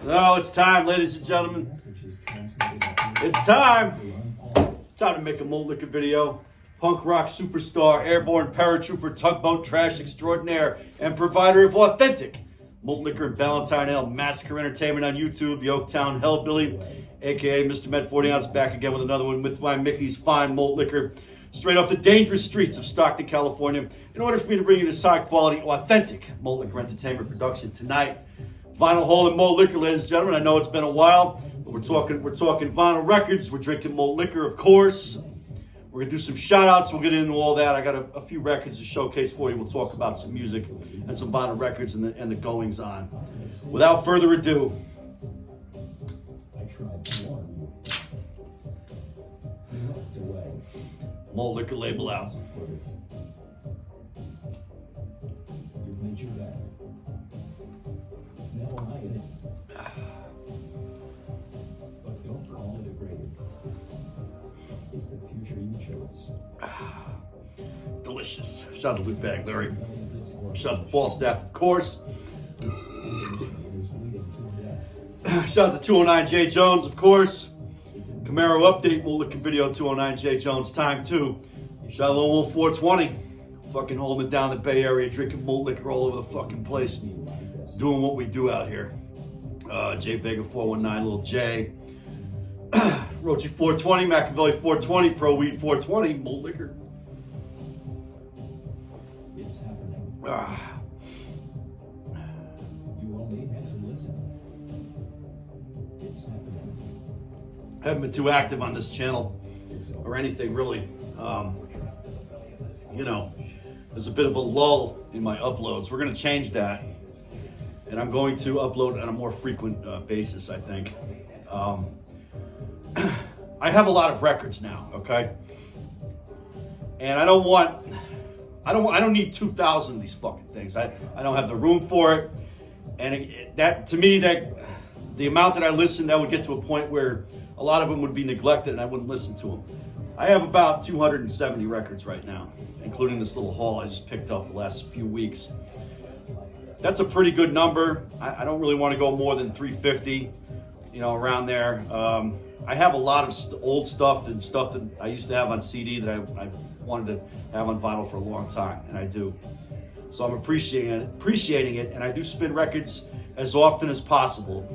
No, it's time, ladies and gentlemen. It's time. Time to make a Malt Liquor video. Punk rock superstar, airborne paratrooper, tugboat trash extraordinaire, and provider of authentic Malt Liquor and Ballantine Ale Massacre Entertainment on YouTube, the Oaktown Hellbilly, aka Mr. Med 40 Ounce, back again with another one with my Mickey's Fine Malt Liquor, straight off the dangerous streets of Stockton, California, in order for me to bring you this high quality, authentic Malt Liquor Entertainment production tonight. Vinyl Hall and Malt Liquor, ladies and gentlemen. I know it's been a while, but we're talking vinyl records. We're drinking malt liquor, of course. We're gonna do some shout outs. We'll get into all that. I got a few records to showcase for you. We'll talk about some music and some vinyl records and the goings on. Without further ado, Malt Liquor label out. But don't call it a grave. It's the future you chose. Delicious. Shout out to Luke Bag, Larry. Shout out to Falstaff, of course. Shout out to 209J Jones, of course. Camaro update, Malt Liquor video, 209J Jones, time 2. Shout out to Lone Wolf 420. Fucking holding it down the Bay Area, drinking malt liquor all over the fucking place. Doing what we do out here. J Vega 419, Little J. Rochi 420, Machiavelli 420, Pro Weed 420, Malt Liquor. It's happening. You only have to listen. It's happening. I haven't been too active on this channel or anything really. You know, there's a bit of a lull in my uploads. We're going to change that. And I'm going to upload on a more frequent basis, I think. I have a lot of records now, okay? And I don't need 2,000 of these fucking things. I don't have the room for it. And to me, the amount that I listen, that would get to a point where a lot of them would be neglected and I wouldn't listen to them. I have about 270 records right now, including this little haul I just picked up the last few weeks. That's a pretty good number. I don't really want to go more than 350, you know, around there. I have a lot of old stuff and stuff that I used to have on CD that I've wanted to have on vinyl for a long time, and I do. So I'm appreciating it, and I do spin records as often as possible.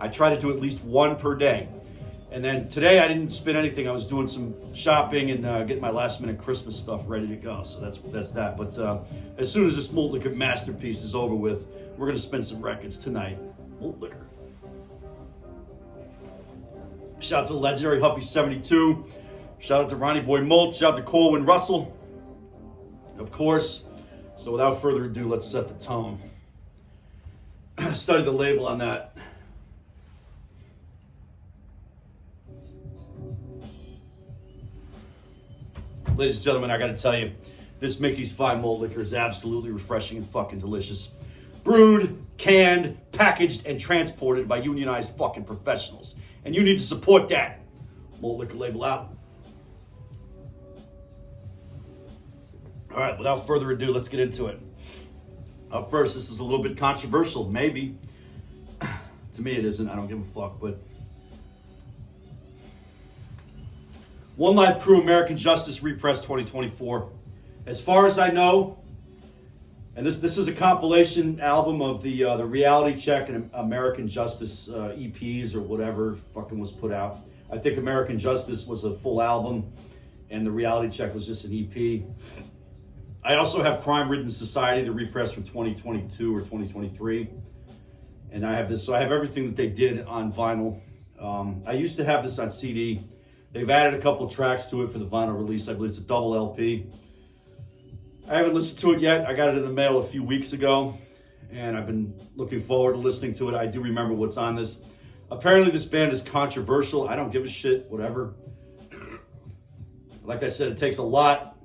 I try to do at least one per day. And then today I didn't spin anything. I was doing some shopping and getting my last minute Christmas stuff ready to go. So that's that. But as soon as this Malt Liquor masterpiece is over with, we're gonna spin some records tonight. Malt Liquor. Shout out to the legendary Huffy 72. Shout out to Ronnie Boy Malt. Shout out to Corwin Russell, of course. So without further ado, let's set the tone. Study the label on that. Ladies and gentlemen, I gotta tell you, this Mickey's Fine Malt Liquor is absolutely refreshing and fucking delicious. Brewed, canned, packaged, and transported by unionized fucking professionals. And you need to support that. Malt Liquor label out. All right, without further ado, let's get into it. Up first, this is a little bit controversial, maybe. To me it isn't, I don't give a fuck, but One Life Crew American Justice Repress 2024. As far as I know, and this is a compilation album of the Reality Check and American Justice EPs or whatever fucking was put out. I think American Justice was a full album and the Reality Check was just an EP. I also have Crime Ridden Society, the repress from 2022 or 2023. And I have this, so I have everything that they did on vinyl. I used to have this on CD. They've added a couple tracks to it for the vinyl release. I believe it's a double LP. I haven't listened to it yet. I got it in the mail a few weeks ago, and I've been looking forward to listening to it. I do remember what's on this. Apparently this band is controversial. I don't give a shit, whatever. Like I said, it takes a lot.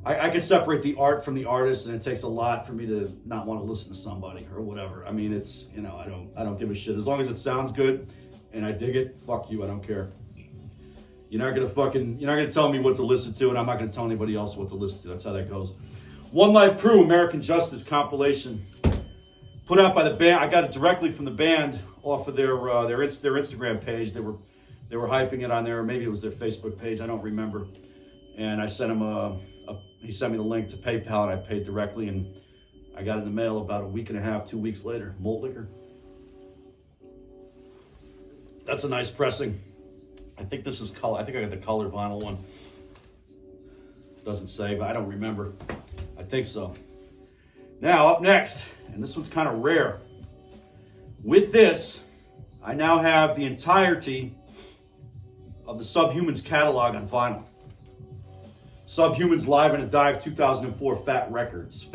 I can separate the art from the artist, and it takes a lot for me to not want to listen to somebody or whatever. I mean, it's, you know, I don't give a shit. As long as it sounds good and I dig it, fuck you, I don't care. You're not gonna tell me what to listen to, and I'm not gonna tell anybody else what to listen to. That's how that goes. One Life Crew, American Justice compilation. put out by the band. I got it directly from the band off of their Instagram page. They were hyping it on there. Maybe it was their Facebook page. I don't remember. And I sent him he sent me the link to PayPal, and I paid directly, and I got it in the mail about a week and a half, 2 weeks later. Malt Liquor. That's a nice pressing. I think this is color. I think I got the color vinyl one. Doesn't say, but I don't remember. I think so. Now, up next, and this one's kind of rare. With this, I now have the entirety of the Subhumans catalog on vinyl. Subhumans Live in a Dive 2004 Fat Records.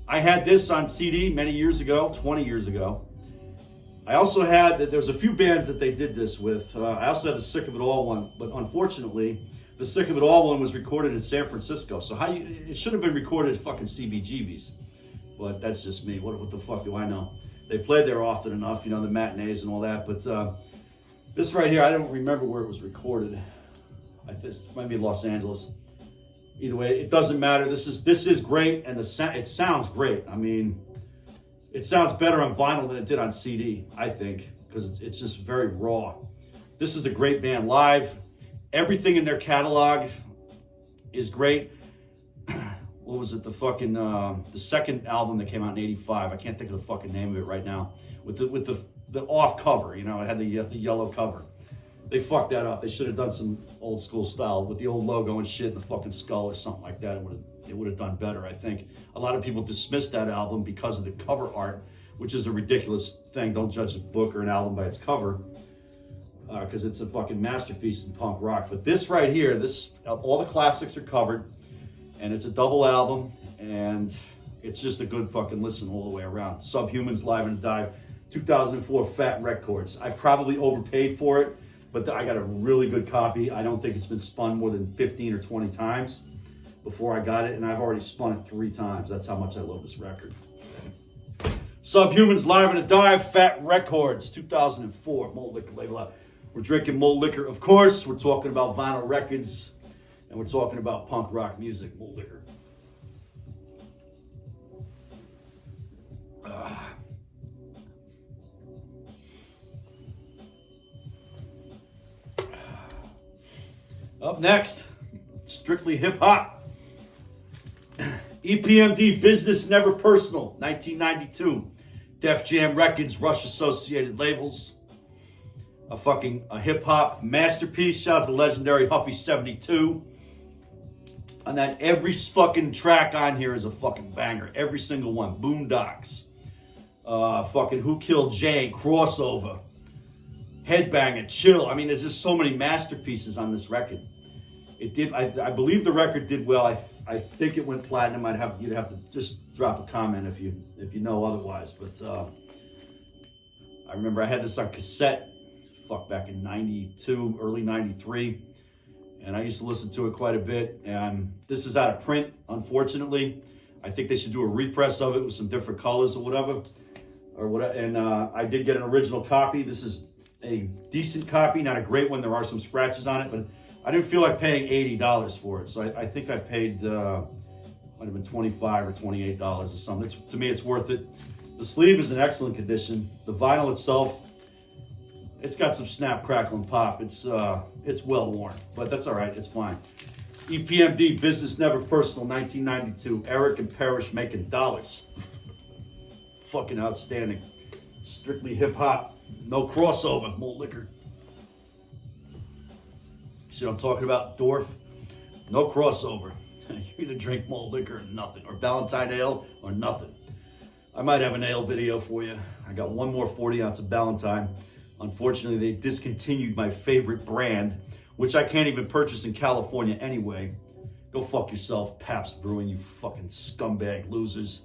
I had this on CD many years ago, 20 years ago. I also had, there's a few bands that they did this with. I also had the Sick of It All one, but unfortunately, the Sick of It All one was recorded in San Francisco. So it should have been recorded at fucking CBGB's. But that's just me. What the fuck do I know? They played there often enough, you know, the matinees and all that. But this right here, I don't remember where it was recorded. It might be Los Angeles. Either way, it doesn't matter. This is great, and it sounds great. I mean, it sounds better on vinyl than it did on CD, I think, because it's just very raw. This is a great band live. Everything in their catalog is great. What was it? The second album that came out in '85. I can't think of the fucking name of it right now. With the off cover, you know, it had the yellow cover. They fucked that up. They should have done some old school style with the old logo and shit and the fucking skull or something like that. It would have done better, I think. A lot of people dismissed that album because of the cover art, which is a ridiculous thing. Don't judge a book or an album by its cover, because it's a fucking masterpiece in punk rock. But this right here, all the classics are covered, and it's a double album, and it's just a good fucking listen all the way around. Subhumans Live and Dive, 2004 Fat Records. I probably overpaid for it, but I got a really good copy. I don't think it's been spun more than 15 or 20 times before I got it, and I've already spun it 3 times. That's how much I love this record. Subhumans Live and a Dive, Fat Records, 2004, Malt Liquor label out. We're drinking Malt Liquor, of course. We're talking about vinyl records, and we're talking about punk rock music, Malt Liquor. Up next, strictly hip hop. EPMD, Business Never Personal, 1992. Def Jam Records, Rush Associated Labels. A hip hop masterpiece. Shout out to legendary Huffy 72. And that every fucking track on here is a fucking banger. Every single one. Boondocks. Fucking Who Killed Jane, Crossover. Headbanger, Chill. I mean, there's just so many masterpieces on this record. It did. I believe the record did well. I think it went platinum. You'd have to just drop a comment if you know otherwise. But I remember I had this on cassette, back in '92, early '93, and I used to listen to it quite a bit. And this is out of print, unfortunately. I think they should do a repress of it with some different colors or whatever. And I did get an original copy. This is a decent copy, not a great one. There are some scratches on it, but I didn't feel like paying $80 for it. So I think I paid, might have been $25 or $28 or something. To me, it's worth it. The sleeve is in excellent condition. The vinyl itself, it's got some snap, crackle, and pop. It's well worn, but that's all right. It's fine. EPMD, Business Never Personal, 1992. Eric and Parrish making dollars. Fucking outstanding. Strictly hip hop. No crossover. Malt Liquor. See what I'm talking about? Dorf. No crossover. You either drink Malt Liquor or nothing, or Ballantine Ale or nothing. I might have an ale video for you. I got one more 40 ounce of Ballantine. Unfortunately, they discontinued my favorite brand, which I can't even purchase in California anyway. Go fuck yourself, Pabst Brewing, you fucking scumbag losers.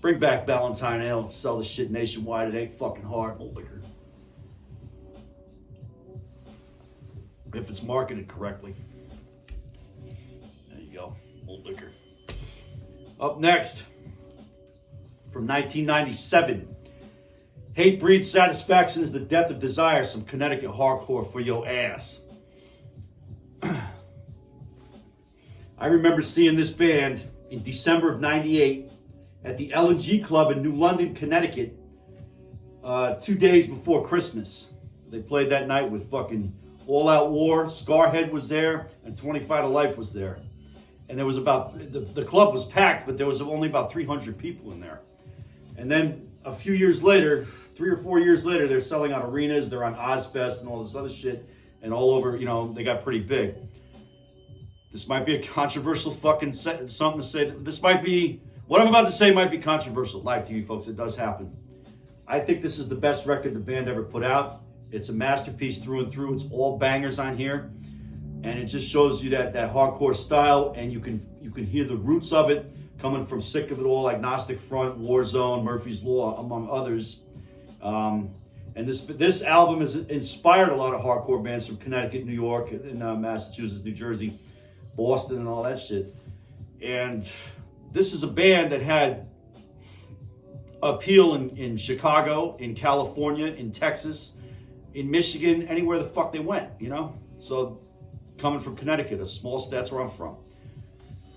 Bring back Ballantine Ale and sell the shit nationwide. It ain't fucking hard. Malt Liquor. If it's marketed correctly. There you go. Malt Liquor. Up next, from 1997. Hatebreed, Satisfaction is the Death of Desire. Some Connecticut hardcore for your ass. I remember seeing this band in December of '98 at the L&G Club in New London, Connecticut, 2 days before Christmas. They played that night with fucking All Out War, Scarhead was there, and 25 to Life was there. And there was about, the club was packed, but there was only about 300 people in there. And then a few years later, 3 or 4 years later, they're selling out arenas, they're on Ozfest and all this other shit, and all over, you know, they got pretty big. This might be a controversial fucking something to say. This might be, what I'm about to say might be controversial. Live TV, folks, it does happen. I think this is the best record the band ever put out. It's a masterpiece through and through. It's all bangers on here. And it just shows you that hardcore style, and you can hear the roots of it coming from Sick of It All, Agnostic Front, Warzone, Murphy's Law, among others. And this album has inspired a lot of hardcore bands from Connecticut, New York, and Massachusetts, New Jersey, Boston, and all that shit. And this is a band that had appeal in Chicago, in California, in Texas, in Michigan, anywhere the fuck they went, you know? So coming from Connecticut, a small state, that's where I'm from.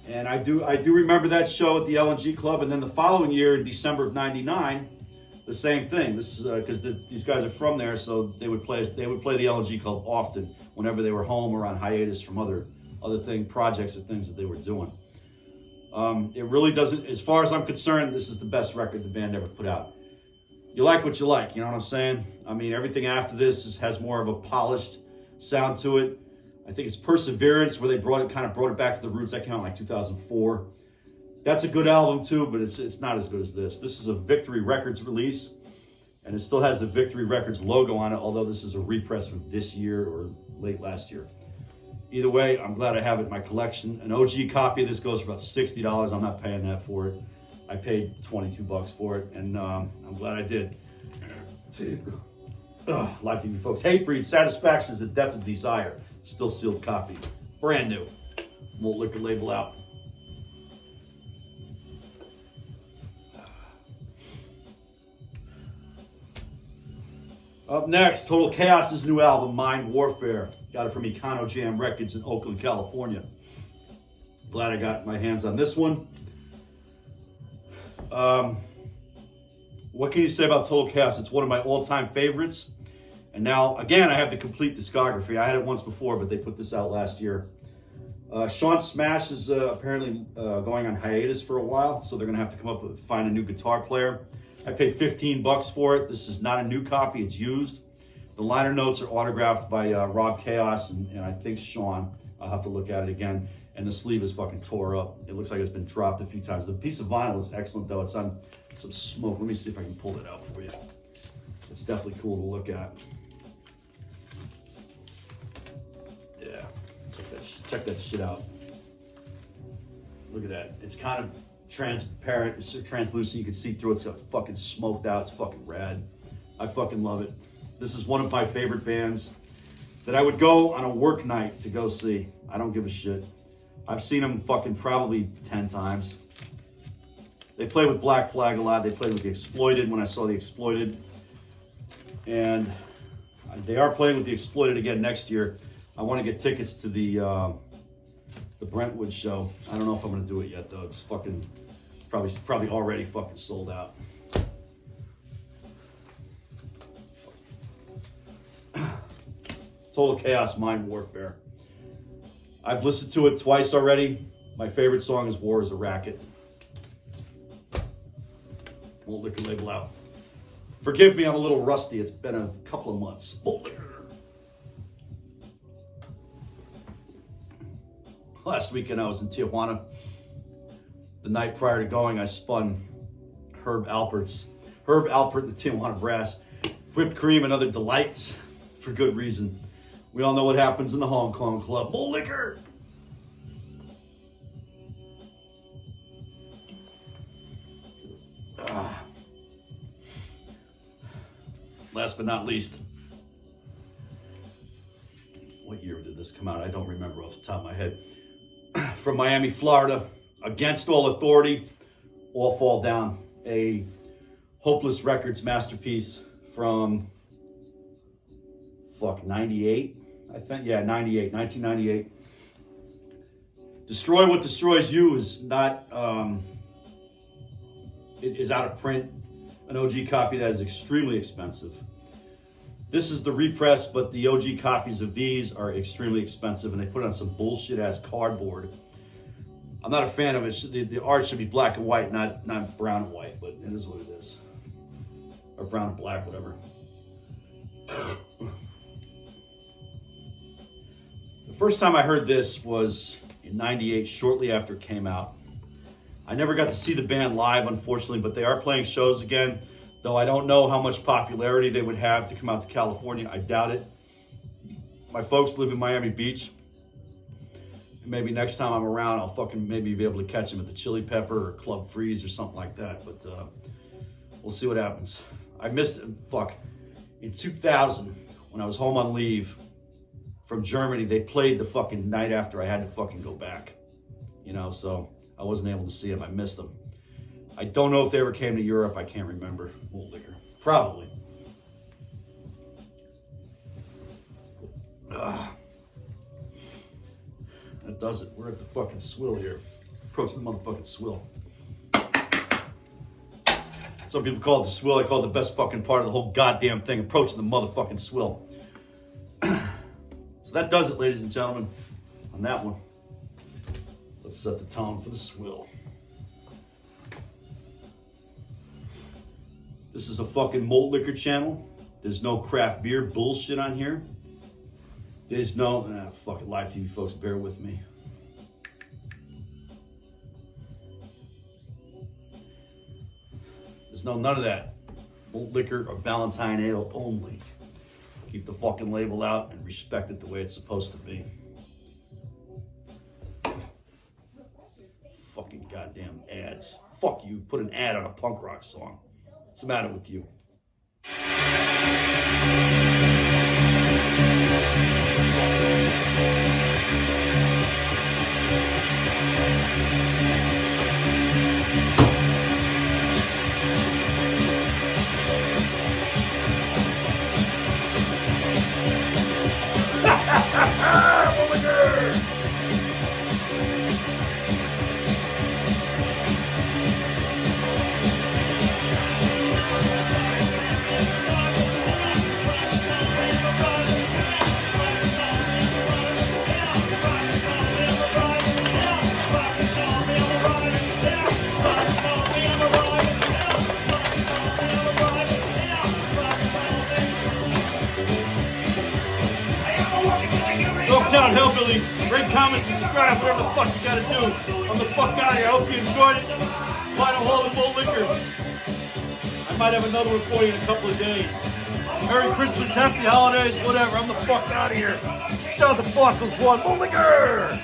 And I do remember that show at the L&G Club, and then the following year, in December of '99, the same thing. This is because these guys are from there, so they would play the L&G Club often whenever they were home or on hiatus from other projects or things that they were doing. It really doesn't, as far as I'm concerned, this is the best record the band ever put out. You like what you like, you know what I'm saying? I mean, everything after this has more of a polished sound to it. I think it's Perseverance, where they kind of brought it back to the roots. That came out in like 2004. That's a good album too, but it's not as good as this. This is a Victory Records release, and it still has the Victory Records logo on it, although this is a repress from this year or late last year. Either way, I'm glad I have it in my collection. An OG copy of this goes for about $60. I'm not paying that for it. I paid $22 for it, and I'm glad I did. Live TV, folks. Hatebreed, Satisfaction is the Death of Desire. Still sealed copy. Brand new. Malt liquor label out. Up next, Total Chaos's new album, Mind Warfare. Got it from Econo Jam Records in Oakland, California. Glad I got my hands on this one. What can you say about Total Chaos? It's one of my all-time favorites. And now, again, I have the complete discography. I had it once before, but they put this out last year. Sean Smash is apparently going on hiatus for a while, so they're going to have to come up with, find a new guitar player. I paid $15 for it. This is not a new copy, it's used. The liner notes are autographed by Rob Chaos and I think Sean. I'll have to look at it again. And the sleeve is fucking tore up. It looks like it's been dropped a few times. The piece of vinyl is excellent though. It's on some smoke. Let me see if I can pull it out for you. It's definitely cool to look at. Yeah, check that shit out. Look at that. It's kind of transparent, it's translucent. You can see through it. It's got fucking smoked out. It's fucking rad. I fucking love it. This is one of my favorite bands that I would go on a work night to go see. I don't give a shit. I've seen them fucking probably 10 times. They play with Black Flag a lot. They played with The Exploited when I saw The Exploited. And they are playing with The Exploited again next year. I want to get tickets to the Brentwood show. I don't know if I'm going to do it yet though. It's probably already fucking sold out. Total Chaos, Mind Warfare. I've listened to it twice already. My favorite song is War is a Racket. Malt liquor label out. Forgive me, I'm a little rusty. It's been a couple of months. Malt liquor. Last weekend I was in Tijuana. The night prior to going, I spun Herb Alpert, the Tijuana Brass, whipped cream and other delights for good reason. We all know what happens in the Hong Kong club. Malt liquor! Last but not least, what year did this come out? I don't remember off the top of my head. From Miami, Florida, Against All Authority, All Fall Down, a Hopeless Records masterpiece from 98, I think. Yeah, 1998. Destroy What Destroys You is not is out of print. An OG copy that is extremely expensive. This is the repress, but the OG copies of these are extremely expensive, and they put it on some bullshit ass cardboard. I'm not a fan of it. The art should be black and white, not brown and white, but it is what it is. Or brown and black, whatever. The first time I heard this was in '98, shortly after it came out. I never got to see the band live, unfortunately, but they are playing shows again, though I don't know how much popularity they would have to come out to California. I doubt it. My folks live in Miami Beach. Maybe next time I'm around, I'll fucking maybe be able to catch them at the Chili Pepper or Club Freeze or something like that, but we'll see what happens. I missed it, in 2000, when I was home on leave from Germany, they played the fucking night after I had to fucking go back, so I wasn't able to see them. I missed them. I don't know if they ever came to Europe. I can't remember. Malt liquor. Probably. That does it. We're at the fucking swill here. Approaching the motherfucking swill. Some people call it the swill. I call it the best fucking part of the whole goddamn thing. Approaching the motherfucking swill. So that does it, ladies and gentlemen, on that one. Let's set the tone for the swill. This is a fucking malt liquor channel. There's no craft beer bullshit on here. There's no, fucking live TV folks, bear with me. There's none of that. Malt liquor or Ballantine ale only. Keep the fucking label out and respect it the way it's supposed to be. Fucking goddamn ads. Fuck you, put an ad on a punk rock song. What's the matter with you? Down Hellbilly, rate, comment, subscribe, whatever the fuck you gotta do. I'm the fuck out of here. I hope you enjoyed it. Final haul of malt liquor. I might have another one for you in a couple of days. Merry Christmas, happy holidays, whatever. I'm the fuck out of here. Shout out to Flockles One, malt liquor!